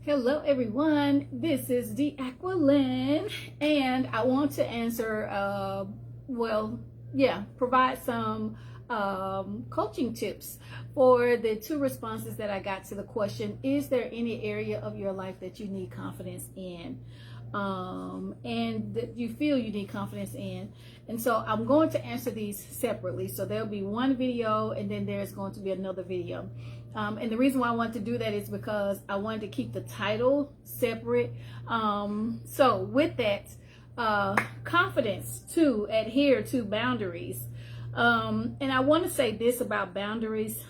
Hello everyone, this is Aqualyn, and I want to answer, provide some coaching tips for the two responses that I got to the question, is there any area of your life that you need confidence in? And that you feel you need confidence in. And so I'm going to answer these separately. So there'll be one video and then there's going to be another video. And the reason why I want to do that is because I wanted to keep the title separate. So with that, confidence to adhere to boundaries. And I want to say this about boundaries.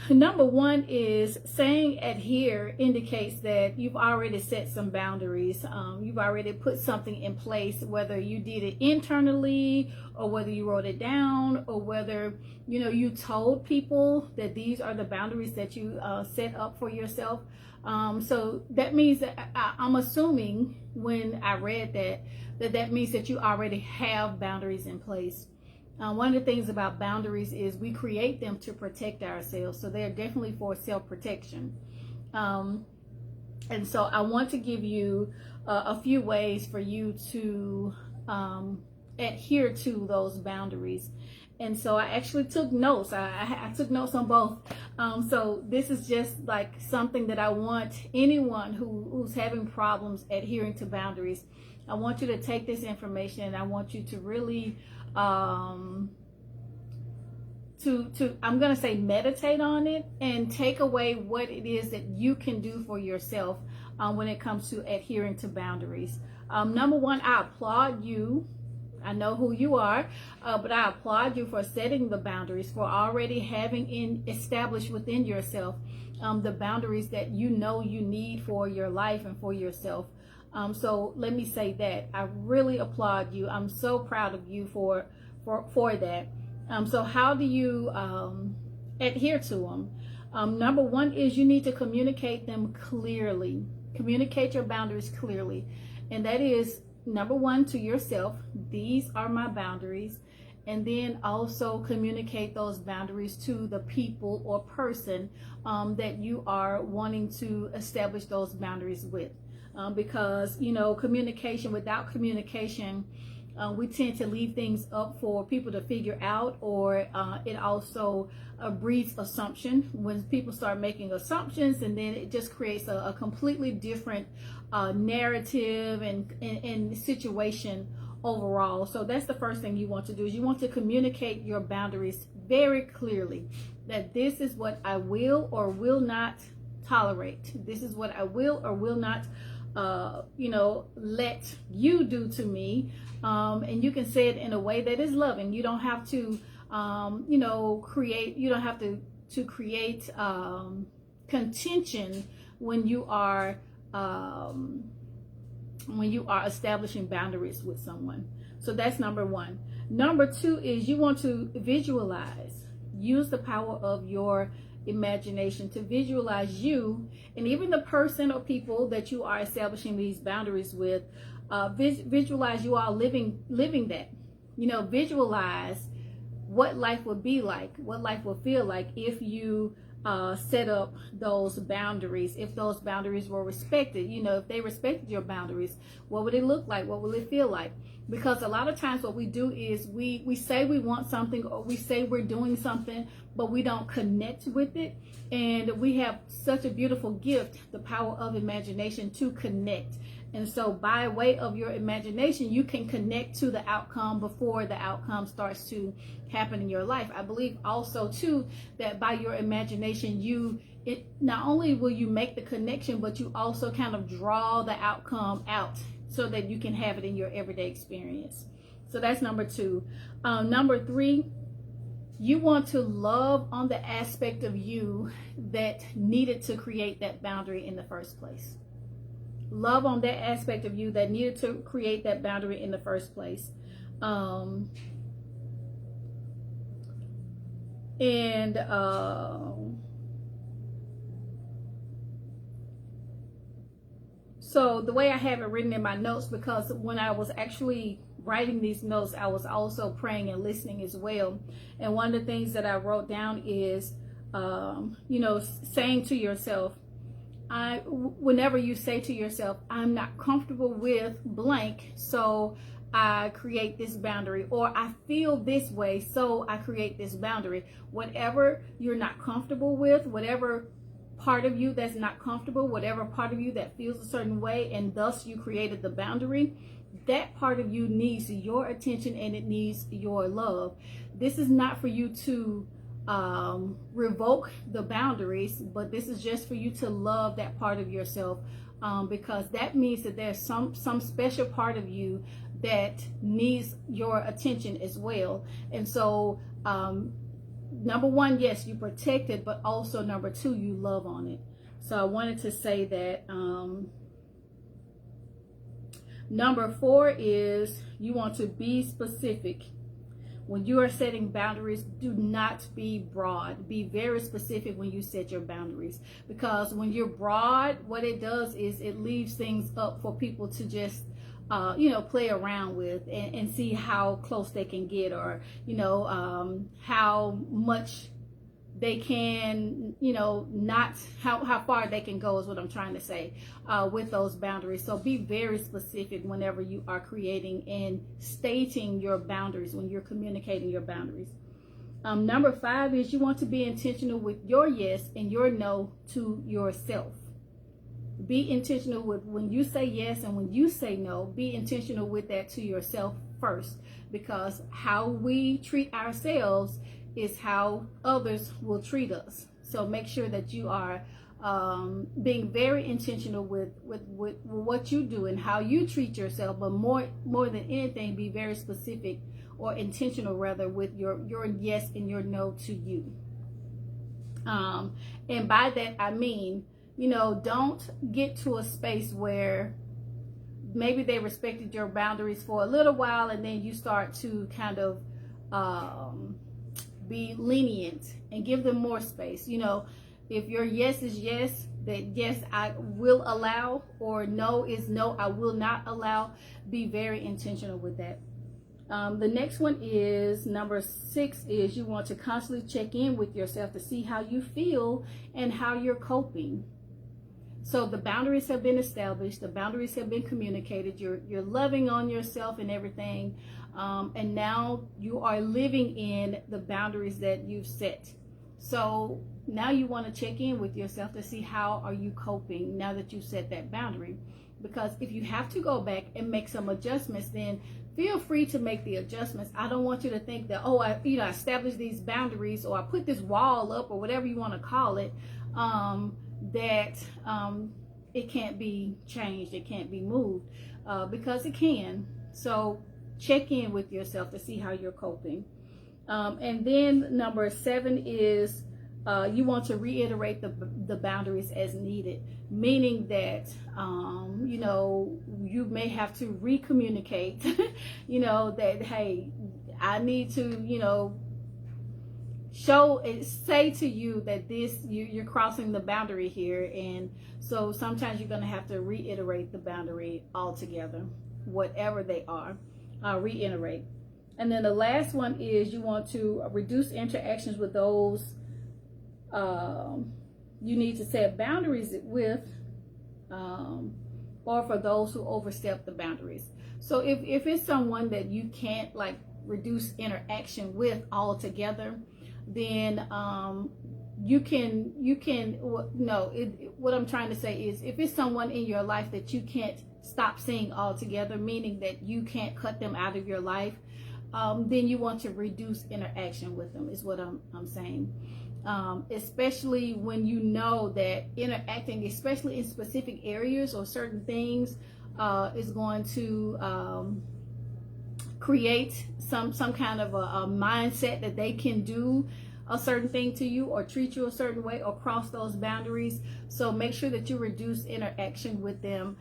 Number one is saying adhere indicates that you've already set some boundaries. You've already put something in place, whether you did it internally or whether you wrote it down or whether, you told people that these are the boundaries that you set up for yourself. So that means that I'm assuming when I read that means that you already have boundaries in place. One of the things about boundaries is we create them to protect ourselves. So they're definitely for self-protection. And so I want to give you a few ways for you to adhere to those boundaries. And so I actually took notes. I took notes on both. So this is just like something that I want anyone who's having problems adhering to boundaries. I want you to take this information and I want you to really I'm going to say meditate on it and take away what it is that you can do for yourself when it comes to adhering to boundaries. Number one, I applaud you. I know who you are, but I applaud you for setting the boundaries, for already having established within yourself the boundaries that you know you need for your life and for yourself. So let me say that I really applaud you. I'm so proud of you for that. So how do you adhere to them? Number one is you need to communicate them clearly. Communicate your boundaries clearly. And that is, number one, to yourself, these are my boundaries. And then also communicate those boundaries to the people or person that you are wanting to establish those boundaries with. Because, communication, without communication, we tend to leave things up for people to figure out, or it also breeds assumption when people start making assumptions, and then it just creates a completely different narrative and situation overall. So that's the first thing you want to do, is you want to communicate your boundaries very clearly, that this is what I will or will not tolerate. This is what I will or will not let you do to me. And you can say it in a way that is loving. You don't have to, create contention when you are establishing boundaries with someone. So that's number one. Number two is you want to visualize. Use the power of your imagination to visualize you and even the person or people that you are establishing these boundaries with. Visualize you all living that. Visualize what life would be like, what life would feel like if you set up those boundaries, if those boundaries were respected. If they respected your boundaries, what would it look like? What will it feel like? Because a lot of times what we do is we say we want something, or we say we're doing something, but we don't connect with it. And we have such a beautiful gift, the power of imagination, to connect. And so by way of your imagination, you can connect to the outcome before the outcome starts to happen in your life. I believe also too that by your imagination, not only will you make the connection, but you also kind of draw the outcome out so that you can have it in your everyday experience. So that's number two. Number three, you want to love on the aspect of you that needed to create that boundary in the first place. Love on that aspect of you that needed to create that boundary in the first place. So the way I have it written in my notes, because when I was actually writing these notes, I was also praying and listening as well. And one of the things that I wrote down is saying to yourself, whenever you say to yourself, I'm not comfortable with blank, so I create this boundary, or I feel this way, so I create this boundary. Whatever you're not comfortable with, whatever part of you that's not comfortable, whatever part of you that feels a certain way, and thus you created the boundary, that part of you needs your attention and it needs your love. This is not for you to revoke the boundaries, but this is just for you to love that part of yourself, because that means that there's some special part of you that needs your attention as well. And so number one, yes, you protect it, but also number two, you love on it. So I wanted to say that. Number four is you want to be specific. When you are setting boundaries, do not be broad. Be very specific when you set your boundaries, because when you're broad, what it does is it leaves things up for people to just play around with and see how close they can get, or how much they can, not how far they can go is what I'm trying to say with those boundaries. So be very specific whenever you are creating and stating your boundaries, when you're communicating your boundaries. Number five is you want to be intentional with your yes and your no to yourself. Be intentional with when you say yes and when you say no. Be intentional with that to yourself first, because how we treat ourselves is how others will treat us. So make sure that you are being very intentional with what you do and how you treat yourself, but more than anything, be very specific, or intentional rather, with your yes and your no to you. And by that I mean, don't get to a space where maybe they respected your boundaries for a little while and then you start to kind of be lenient and give them more space. If your yes is yes, that yes I will allow, or no is no I will not allow, be very intentional with that. The next one is number 6 is you want to constantly check in with yourself to see how you feel and how you're coping. So the boundaries have been established, the boundaries have been communicated, you're loving on yourself and everything, and now you are living in the boundaries that you've set. So now you want to check in with yourself to see how are you coping now that you set that boundary. Because if you have to go back and make some adjustments, then feel free to make the adjustments. I don't want you to think that, I established these boundaries, or I put this wall up, or whatever you want to call it, that it can't be changed, it can't be moved, because it can. So check in with yourself to see how you're coping. And then number 7 is you want to reiterate the boundaries as needed, meaning that you may have to re-communicate that, hey, I need to say to you that you're crossing the boundary here, and so sometimes you're going to have to reiterate the boundary altogether, whatever they are. Reiterate. And then the last one is you want to reduce interactions with those you need to set boundaries with, or for those who overstep the boundaries. So if it's someone that you can't reduce interaction with altogether, then what I'm trying to say is, if it's someone in your life that you can't stop seeing altogether, meaning that you can't cut them out of your life, then you want to reduce interaction with them, is what I'm saying. Especially when you know that interacting, especially in specific areas or certain things, is going to create some kind of a mindset that they can do a certain thing to you or treat you a certain way or cross those boundaries. So make sure that you reduce interaction with them,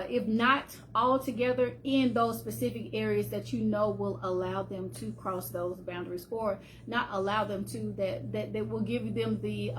if not altogether, in those specific areas that you know will allow them to cross those boundaries, or not allow them to, that will give them the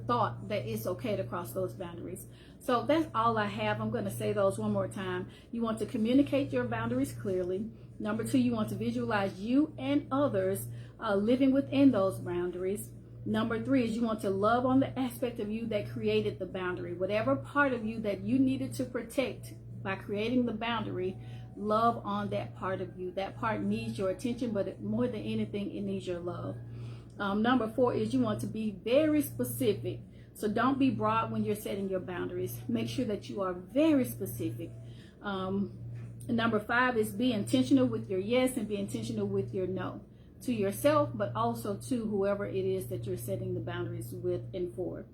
thought that it's okay to cross those boundaries. So that's all I have. I'm going to say those one more time. You want to communicate your boundaries clearly. Number 2, you want to visualize you and others living within those boundaries. Number 3 is you want to love on the aspect of you that created the boundary. Whatever part of you that you needed to protect by creating the boundary, love on that part of you. That part needs your attention, but more than anything, it needs your love. Number 4 is you want to be very specific. So don't be broad when you're setting your boundaries. Make sure that you are very specific. Number 5 is be intentional with your yes and be intentional with your no. To yourself, but also to whoever it is that you're setting the boundaries with and for.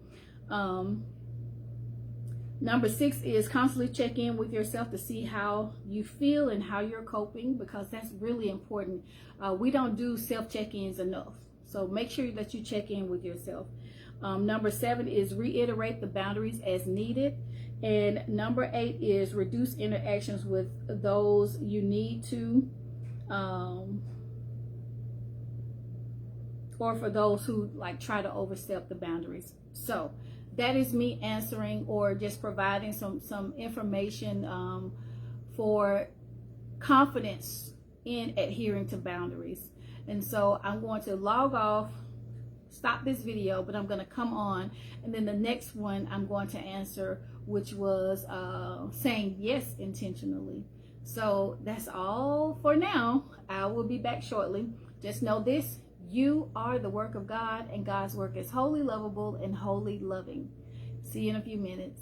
Number 6 is constantly check in with yourself to see how you feel and how you're coping, because that's really important. We don't do self check-ins enough. So make sure that you check in with yourself. Number 7 is reiterate the boundaries as needed. And number 8 is reduce interactions with those you need to, or for those who like try to overstep the boundaries. So that is me answering or just providing some information for confidence in adhering to boundaries. And so I'm going to log off, stop this video, but I'm going to come on, and then the next one I'm going to answer, which was saying yes intentionally. So that's all for now. I will be back shortly. Just know this: you are the work of God, and God's work is wholly lovable and wholly loving. See you in a few minutes.